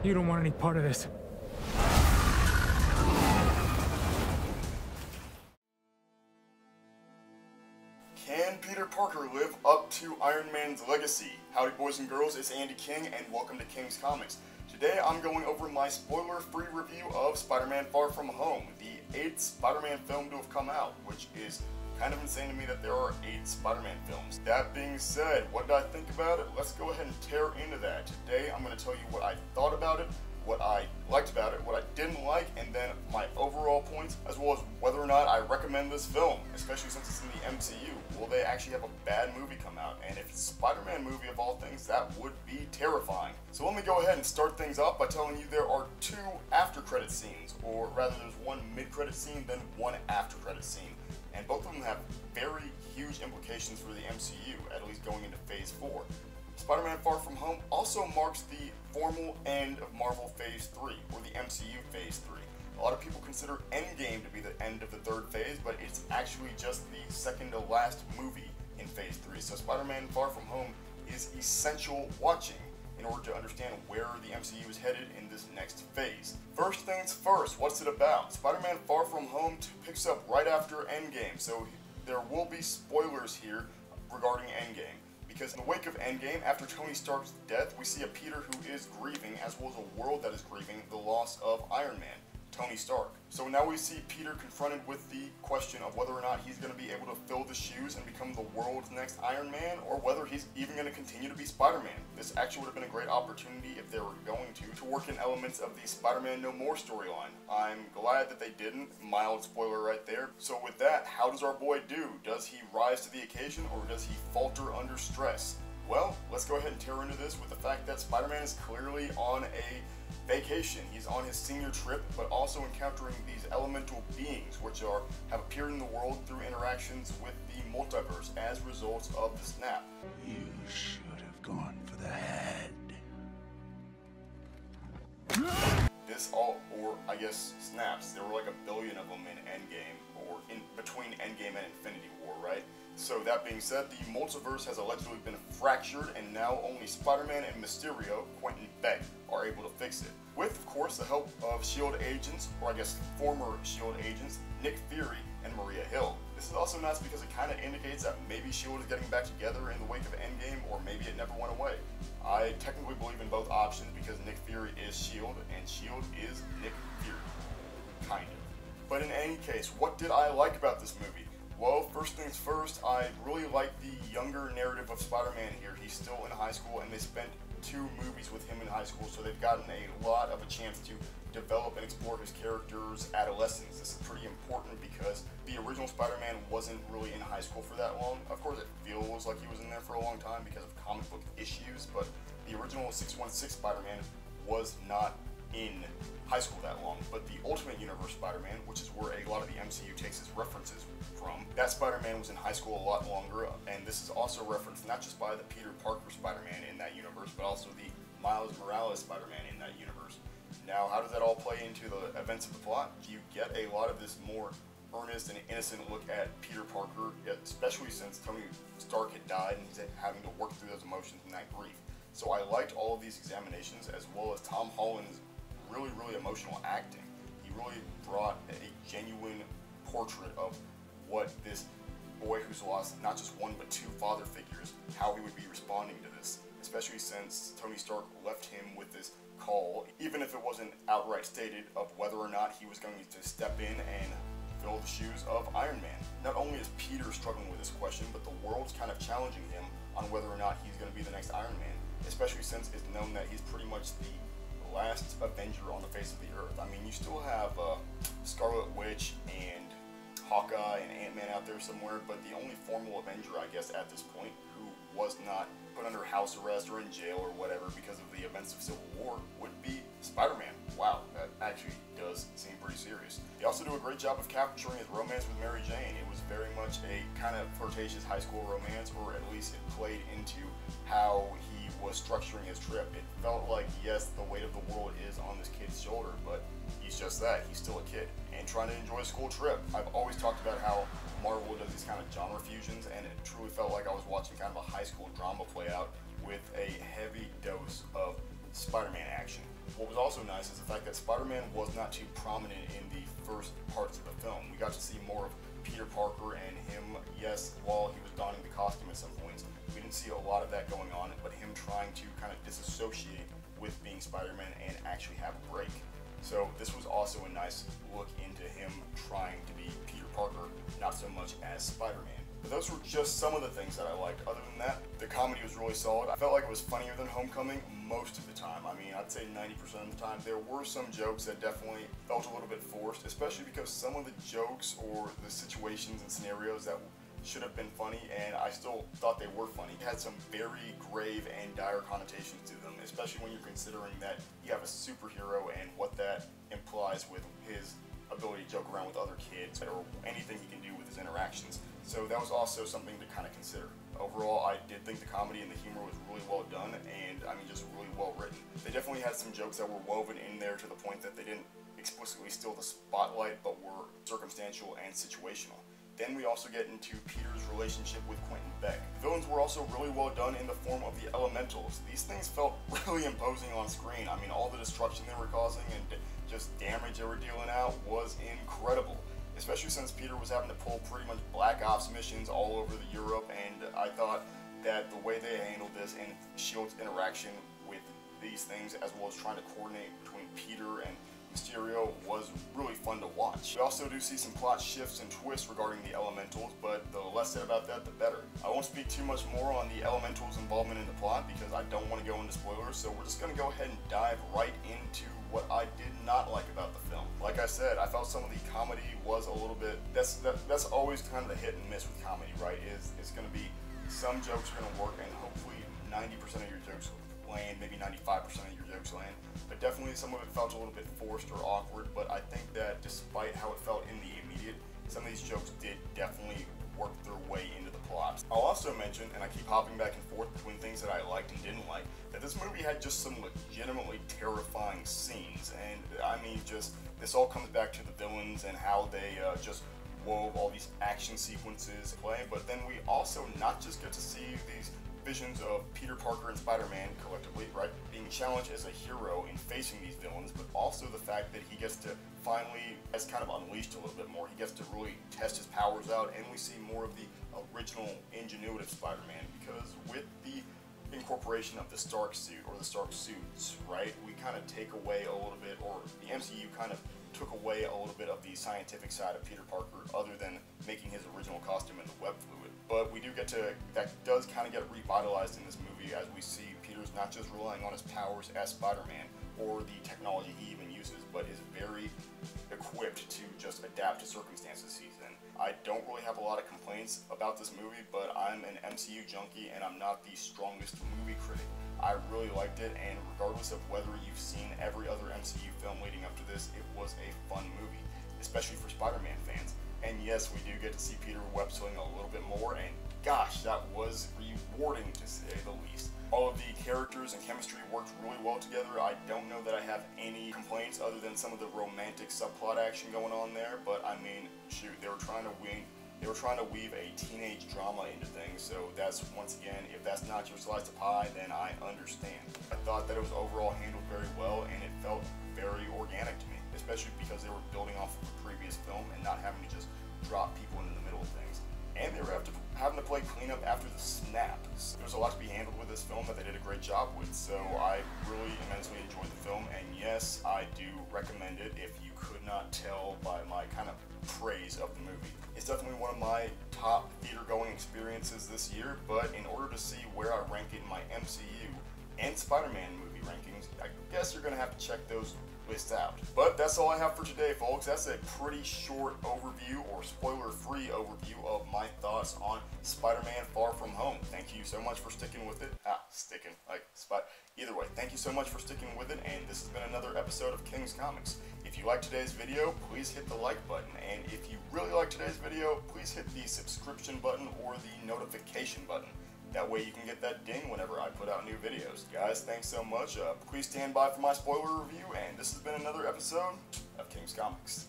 You don't want any part of this. Can Peter Parker live up to Iron Man's legacy? Howdy boys and girls, it's Andy King and welcome to King's Comics. Today I'm going over my spoiler-free review of Spider-Man Far From Home, the 8th Spider-Man film to have come out, which is kind of insane to me that there are 8 Spider-Man films. That being said, what did I think about it? Let's go ahead and tear into that. Today I'm going to tell you what I thought about it, what I liked about it, what I didn't like, and then my overall points, as well as whether or not I recommend this film, especially since it's in the MCU. Will they actually have a bad movie come out? And if it's a Spider-Man movie of all things, that would be terrifying. So let me go ahead and start things off by telling you there are 2 after-credit scenes, or rather there's one mid-credit scene, then one after-credit scene. And both of them have very huge implications for the MCU, at least going into Phase 4. Spider-Man Far From Home also marks the formal end of Marvel Phase 3, or the MCU Phase 3. A lot of people consider Endgame to be the end of the 3rd phase, but it's actually just the second to last movie in Phase 3. So Spider-Man Far From Home is essential watching in order to understand where the MCU is headed in this next phase. First things first, what's it about? Spider-Man Far From Home picks up right after Endgame, so there will be spoilers here regarding Endgame. Because in the wake of Endgame, after Tony Stark's death, we see a Peter who is grieving, as well as a world that is grieving the loss of Iron Man, Tony Stark. So now we see Peter confronted with the question of whether or not he's going to be able to fill the shoes and become the world's next Iron Man, or whether he's even going to continue to be Spider-Man. This actually would have been a great opportunity if they were going to work in elements of the Spider-Man No More storyline. I'm glad that they didn't. Mild spoiler right there. So with that, how does our boy do? Does he rise to the occasion, or does he falter under stress? Well, let's go ahead and tear into this with the fact that Spider-Man is clearly on a vacation. He's on his senior trip, but also encountering these elemental beings, which have appeared in the world through interactions with the multiverse as results of the snap. You should have gone for the head. This I guess, snaps. There were like 1 billion of them in Endgame, or in between Endgame and Infinity War, right? So that being said, the multiverse has allegedly been fractured, and now only Spider-Man and Mysterio, Quentin Beck, are able to fix it. With, of course, the help of S.H.I.E.L.D. agents, or I guess former S.H.I.E.L.D. agents, Nick Fury and Maria Hill. This is also nice because it kind of indicates that maybe S.H.I.E.L.D. is getting back together in the wake of Endgame, or maybe it never went away. I technically believe in both options because Nick Fury is S.H.I.E.L.D. and S.H.I.E.L.D. is Nick Fury. Kind of. But in any case, what did I like about this movie? Well, first things first, I really like the younger narrative of Spider-Man here. He's still in high school, and they spent 2 movies with him in high school, so they've gotten a lot of a chance to develop and explore his character's adolescence. This is pretty important because the original Spider-Man wasn't really in high school for that long. Of course, it feels like he was in there for a long time because of comic book issues, but the original 616 Spider-Man was not in high school that long. But the Ultimate Universe Spider-Man, which is where a lot of the MCU takes its references from, that Spider-Man was in high school a lot longer, and this is also referenced not just by the Peter Parker Spider-Man in that universe, but also the Miles Morales Spider-Man in that universe. Now, how does that all play into the events of the plot? You get a lot of this more earnest and innocent look at Peter Parker, especially since Tony Stark had died and he's having to work through those emotions and that grief. So I liked all of these examinations, as well as Tom Holland's really, really emotional acting. He really brought a genuine portrait of what this boy who's lost not just 1 but 2 father figures, how he would be responding to this, especially since Tony Stark left him with this call, even if it wasn't outright stated, of whether or not he was going to step in and fill the shoes of Iron Man. Not only is Peter struggling with this question, but the world's kind of challenging him on whether or not he's going to be the next Iron Man, especially since it's known that he's pretty much the last Avenger on the face of the earth. I mean, you still have Scarlet Witch and Hawkeye and Ant-Man out there somewhere, but the only formal Avenger, I guess, at this point, who was not put under house arrest or in jail or whatever because of the events of Civil War, would be Spider-Man. Wow, that actually does seem pretty serious. They also do a great job of capturing his romance with Mary Jane. It was very much a kind of flirtatious high school romance, or at least it played into how he was structuring his trip. It felt like, yes, the weight of the world is on this kid's shoulder, but he's just that. He's still a kid and trying to enjoy a school trip. I've always talked about how Marvel does these kind of genre fusions, and it truly felt like I was watching kind of a high school drama play out with a heavy dose of Spider-Man action. What was Spider-Man was not too prominent in the first parts of the film. We got to see more of Peter Parker and him, yes, while he was donning the costume at some points. We didn't see a lot of that going on, but him trying to kind of disassociate with being Spider-Man and actually have a break. So this was also a nice look into him trying to be Peter Parker, not so much as Spider-Man. But those were just some of the things that I liked. Other than that, the comedy was really solid. I felt like it was funnier than Homecoming most of the time. I mean, I'd say 90% of the time. There were some jokes that definitely felt a little bit forced, especially because some of the jokes or the situations and scenarios that should have been funny, and I still thought they were funny, had some very grave and dire connotations to them, especially when you're considering that you have a superhero and what that implies with his ability to joke around with other kids or anything he can do with his interactions. So that was also something to kind of consider. Overall, I did think the comedy and the humor was really well done, and I mean, just really well written. They definitely had some jokes that were woven in there to the point that they didn't explicitly steal the spotlight, but were circumstantial and situational. Then we also get into Peter's relationship with Quentin Beck. The villains were also really well done in the form of the elementals. These things felt really imposing on screen. I mean, all the destruction they were causing and just damage they were dealing out was incredible. Especially since Peter was having to pull pretty much Black Ops missions all over Europe, and I thought that the way they handled this and S.H.I.E.L.D.'s interaction with these things, as well as trying to coordinate between Peter and Mysterio, was really fun to watch. We also do see some plot shifts and twists regarding the Elementals, but the less said about that, the better. I won't speak too much more on the Elementals' involvement in the plot because I don't want to go into spoilers, so we're just going to go ahead and dive right into what I did not like about the film. Like I said, I felt some of the comedy was a little bit, that's always kind of the hit and miss with comedy, right? It's going to be, some jokes are going to work and hopefully 90% of your jokes land, maybe 95% of your jokes land, but definitely some of it felt a little bit forced or awkward. But I think that despite how it felt in the immediate, some of these jokes did definitely work their way into the plot. I'll also mention, and I keep hopping back and forth between things that I liked and didn't like, that this movie had just some legitimately terrifying scenes. And I mean, just this all comes back to the villains and how they just wove all these action sequences play. But then we also not just get to see these visions of Peter Parker and Spider-Man collectively, right, being challenged as a hero in facing these villains, but also the fact that he gets to finally, as kind of unleashed a little bit more, he gets to really test his powers out, and we see more of the original ingenuitive Spider-Man, because with the incorporation of the Stark suit, or the Stark suits, right, we kind of take away a little bit, or the MCU kind of took away a little bit of the scientific side of Peter Parker, other than making his original costume in the web fluid. But we do get to, that does kind of get revitalized in this movie, as we see Peter's not just relying on his powers as Spider-Man, or the technology he even uses, but is very equipped to just adapt to circumstances he's in. I don't really have a lot of complaints about this movie, but I'm an MCU junkie and I'm not the strongest movie critic. I really liked it, and regardless of whether you've seen every other MCU film leading up to this, it was a fun movie, especially for Spider-Man fans. And yes, we do get to see Peter web-slinging a little bit more, and gosh, that was rewarding to say the least. All of the characters and chemistry worked really well together. I don't know that I have any complaints other than some of the romantic subplot action going on there, but I mean, shoot, they were trying to weave a teenage drama into things, so that's, once again, if that's not your slice of pie, then I understand. I thought that it was overall handled very well, and it felt very organic to me, especially because they were building off of the previous film and not having to just drop people into the middle of things. And they were having to play cleanup after the snap. There's a lot to be handled with this film that they did a great job with, so I really immensely enjoyed the film, and yes, I do recommend it if you could not tell by my kind of praise of the movie. It's definitely one of my top theater-going experiences this year, but in order to see where I rank it in my MCU and Spider-Man movie rankings, I guess you're going to have to check those lists out. But that's all I have for today, folks. That's a pretty short overview, or spoiler-free overview, of my thoughts on Spider-Man Far From Home. Thank you so much for sticking with it. Either way, thank you so much for sticking with it, and this has been another episode of King's Comics. If you liked today's video, please hit the like button, and if you really liked today's video, please hit the subscription button or the notification button. That way you can get that ding whenever I put out new videos. Guys, thanks so much. Please stand by for my spoiler review, and this has been another episode of King's Comics.